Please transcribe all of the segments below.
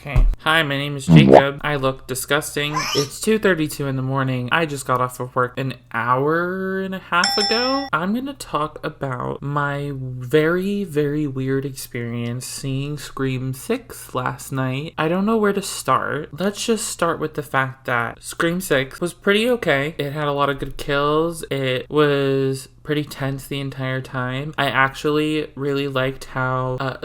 Okay. Hi, my name is Jacob. I look disgusting. It's 2:32 in the morning. I just got off of work an hour and a half ago. I'm going to talk about my very, very weird experience seeing Scream 6 last night. I don't know where to start. Let's just start with the fact that Scream 6 was pretty okay. It had a lot of good kills. It was pretty tense the entire time. I actually really liked how,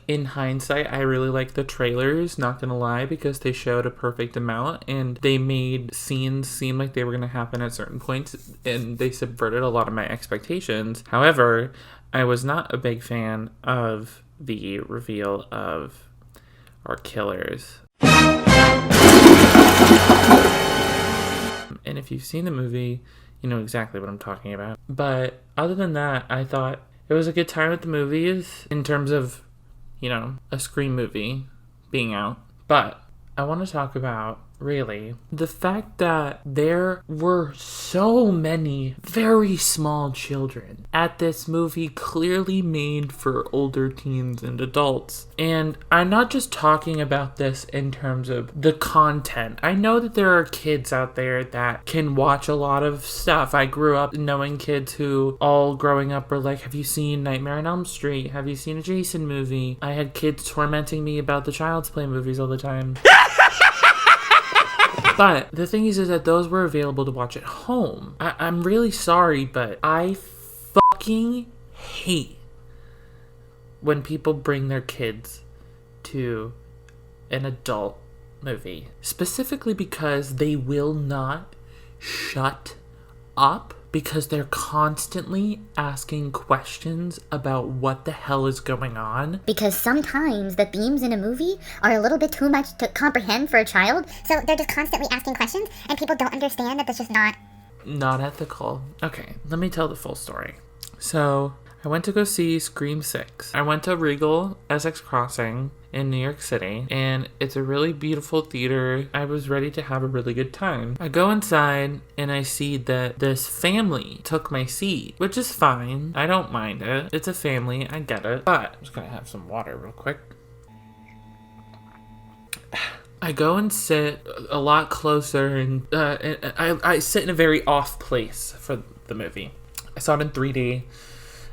in hindsight, I really liked the trailers, not gonna lie, because they showed a perfect amount and they made scenes seem like they were gonna happen at certain points and they subverted a lot of my expectations. However, I was not a big fan of the reveal of our killers. And if you've seen the movie, you know exactly what I'm talking about. But other than that, I thought it was a good time at the movies in terms of, a Scream movie being out. But I want to talk about, really, the fact that there were so many very small children at this movie clearly made for older teens and adults. And I'm not just talking about this in terms of the content. I know that there are kids out there that can watch a lot of stuff. I grew up knowing kids who all growing up were like, have you seen Nightmare on Elm Street? Have you seen a Jason movie? I had kids tormenting me about the Child's Play movies all the time. But the thing is that those were available to watch at home. I'm really sorry, but I fucking hate when people bring their kids to an adult movie. Specifically because they will not shut up. Because they're constantly asking questions about what the hell is going on. Because sometimes the themes in a movie are a little bit too much to comprehend for a child. So they're just constantly asking questions and people don't understand that that's just not ethical. Okay, let me tell the full story. So, I went to go see Scream 6. I went to Regal Essex Crossing in New York City, and it's a really beautiful theater. I was ready to have a really good time. I go inside, and I see that this family took my seat, which is fine. I don't mind it. It's a family. I get it. But I'm just gonna have some water real quick. I go and sit a lot closer, and I sit in a very off place for the movie. I saw it in 3D.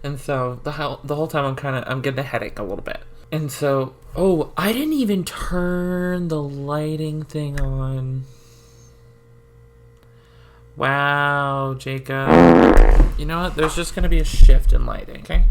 And so the whole time I'm getting a headache a little bit. And so, I didn't even turn the lighting thing on. Wow, Jacob. You know what? There's just going to be a shift in lighting, okay?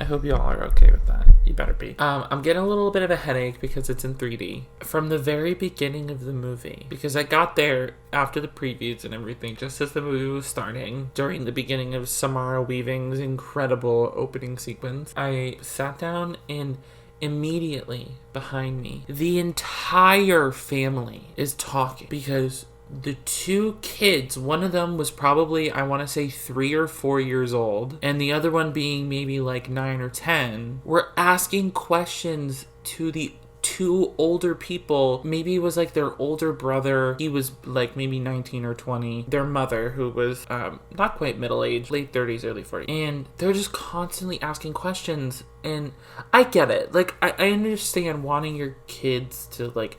I hope you all are okay with that. You better be. I'm getting a little bit of a headache because it's in 3D. From the very beginning of the movie, because I got there after the previews and everything, just as the movie was starting, during the beginning of Samara Weaving's incredible opening sequence, I sat down and immediately behind me, the entire family is talking because the two kids, one of them was probably, I want to say 3 or 4 years old, and the other one being maybe like 9 or 10, were asking questions to the two older people. Maybe it was like their older brother. He was like maybe 19 or 20. Their mother, who was not quite middle-aged, late 30s, early 40s. And they're just constantly asking questions. And I get it. Like, I understand wanting your kids to, like,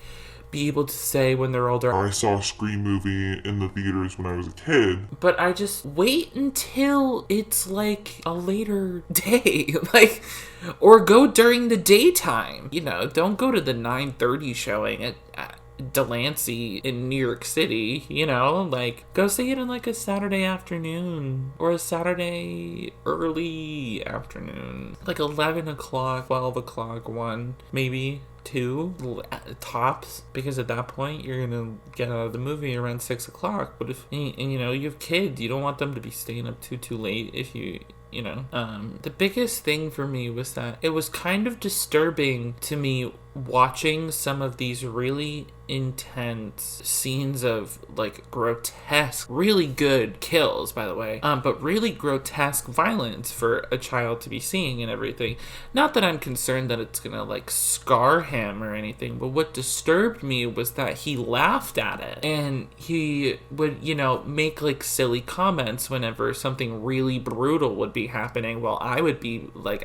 be able to say when they're older, I saw a Scream movie in the theaters when I was a kid. But I just wait until it's like a later day, like, or go during the daytime. Don't go to the 9:30 showing at Delancey in New York City, like, go see it in like a Saturday afternoon or a Saturday early afternoon, like 11 o'clock, 12 o'clock, 1, maybe 2 tops, because at that point you're gonna get out of the movie around 6 o'clock. But if you have kids, you don't want them to be staying up too late. If the biggest thing for me was that it was kind of disturbing to me watching some of these really intense scenes of, like, grotesque, really good kills, by the way, but really grotesque violence for a child to be seeing and everything. Not that I'm concerned that it's gonna, like, scar him or anything, but what disturbed me was that he laughed at it, and he would, make, like, silly comments whenever something really brutal would be happening, while I would be like,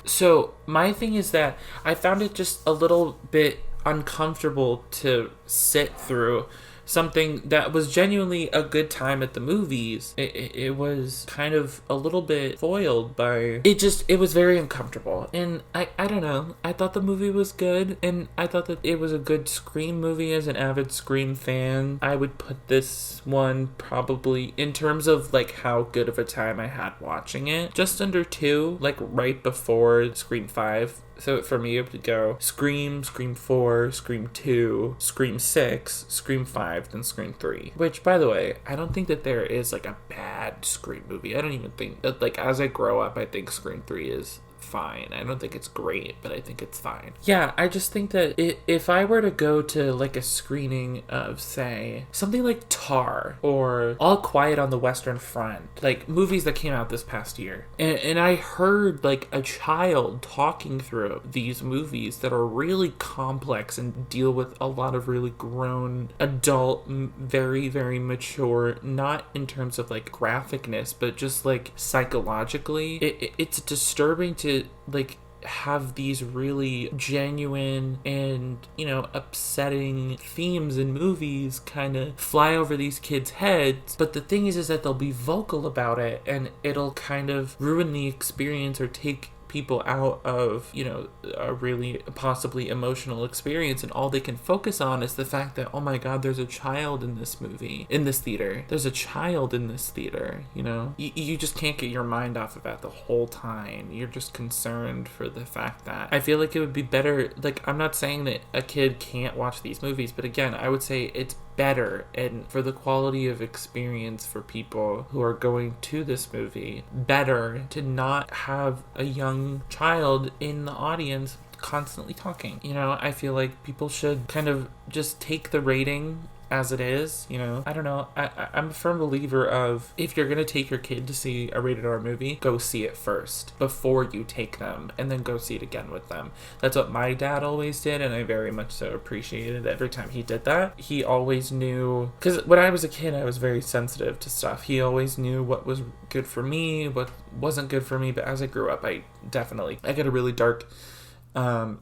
So my thing is that I found it just a little bit uncomfortable to sit through something that was genuinely a good time at the movies. It was kind of a little bit foiled by it was very uncomfortable. And I don't know, I thought the movie was good, and I thought that it was a good Scream movie. As an avid Scream fan, I would put this one probably, in terms of like how good of a time I had watching it, just under 2, like right before Scream 5. So for me, it would go Scream, Scream 4, Scream 2, Scream 6, Scream 5, then Scream 3. Which, by the way, I don't think that there is like a bad Scream movie. I don't even think that, like, as I grow up, I think Scream 3 is fine. I don't think it's great, but I think it's fine. Yeah, I just think that if I were to go to like a screening of, say, something like Tar or All Quiet on the Western Front, like movies that came out this past year, and I heard like a child talking through these movies that are really complex and deal with a lot of really grown adult, very, very mature, not in terms of like graphicness, but just like psychologically, it's disturbing to like have these really genuine and, you know, upsetting themes in movies kind of fly over these kids' heads. But the thing is that they'll be vocal about it, and it'll kind of ruin the experience or take people out of, you know, a really possibly emotional experience, and all they can focus on is the fact that, oh my god, there's a child in this movie, in this theater. There's a child in this theater, you know? You just can't get your mind off of that the whole time. You're just concerned for the fact that I feel like it would be better, like, I'm not saying that a kid can't watch these movies, but again, I would say it's better, and for the quality of experience for people who are going to this movie, better to not have a young child in the audience constantly talking. You know, I feel like people should kind of just take the rating as it is, you know. I don't know. I'm a firm believer of, if you're gonna take your kid to see a rated R movie, go see it first before you take them, and then go see it again with them. That's what my dad always did, and I very much so appreciated every time he did that. He always knew, because when I was a kid, I was very sensitive to stuff. He always knew what was good for me, what wasn't good for me, but as I grew up, I got a really dark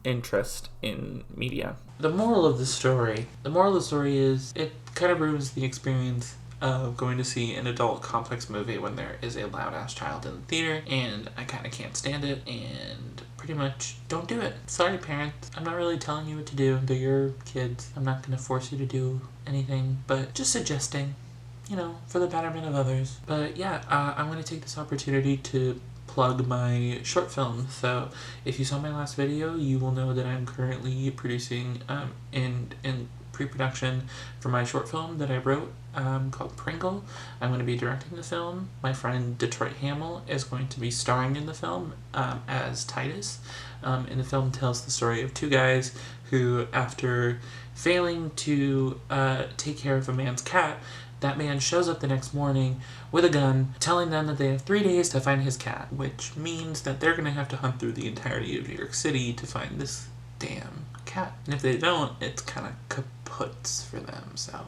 interest in media. The moral of the story is, it kind of ruins the experience of going to see an adult complex movie when there is a loud ass child in the theater, and I kind of can't stand it, and pretty much don't do it. Sorry, parents. I'm not really telling you what to do. They're your kids. I'm not going to force you to do anything, but just suggesting, you know, for the betterment of others. But yeah, I'm going to take this opportunity to plug my short film. So if you saw my last video, you will know that I'm currently producing in pre-production for my short film that I wrote called Pringle. I'm going to be directing the film. My friend Detroit Hamill is going to be starring in the film as Titus. And the film tells the story of 2 guys who, after failing to take care of a man's cat, that man shows up the next morning with a gun, telling them that they have 3 days to find his cat, which means that they're going to have to hunt through the entirety of New York City to find this damn cat. And if they don't, it's kind of kaputs for them. So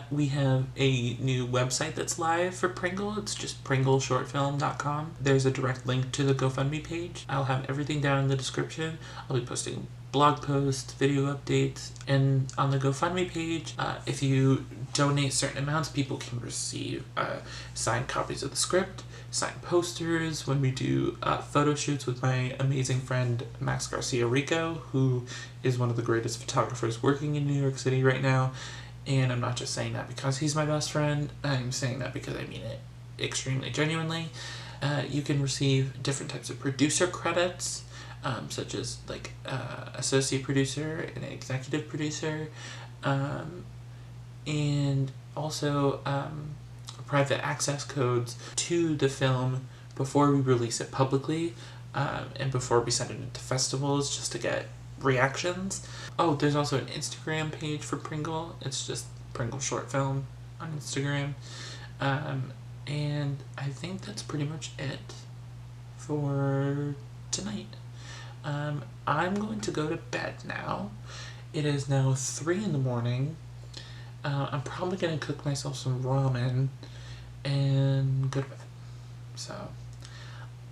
we have a new website that's live for Pringle. It's just pringleshortfilm.com. There's a direct link to the GoFundMe page. I'll have everything down in the description. I'll be posting blog posts, video updates, and on the GoFundMe page, if you donate certain amounts, people can receive signed copies of the script, signed posters, when we do photo shoots with my amazing friend Max Garcia Rico, who is one of the greatest photographers working in New York City right now. And I'm not just saying that because he's my best friend, I'm saying that because I mean it extremely genuinely. You can receive different types of producer credits, such as like associate producer and executive producer, and also private access codes to the film before we release it publicly, and before we send it into festivals, just to get reactions. Oh, there's also an Instagram page for Pringle. It's just Pringle Short Film on Instagram. And I think that's pretty much it for tonight. I'm going to go to bed now. It is now 3 in the morning. I'm probably going to cook myself some ramen and go to bed. So,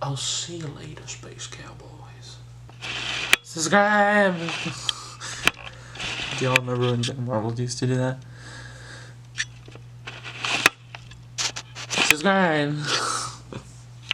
I'll see you later, Space Cowboys. Subscribe! Do y'all remember when Marvel used to do that? Subscribe!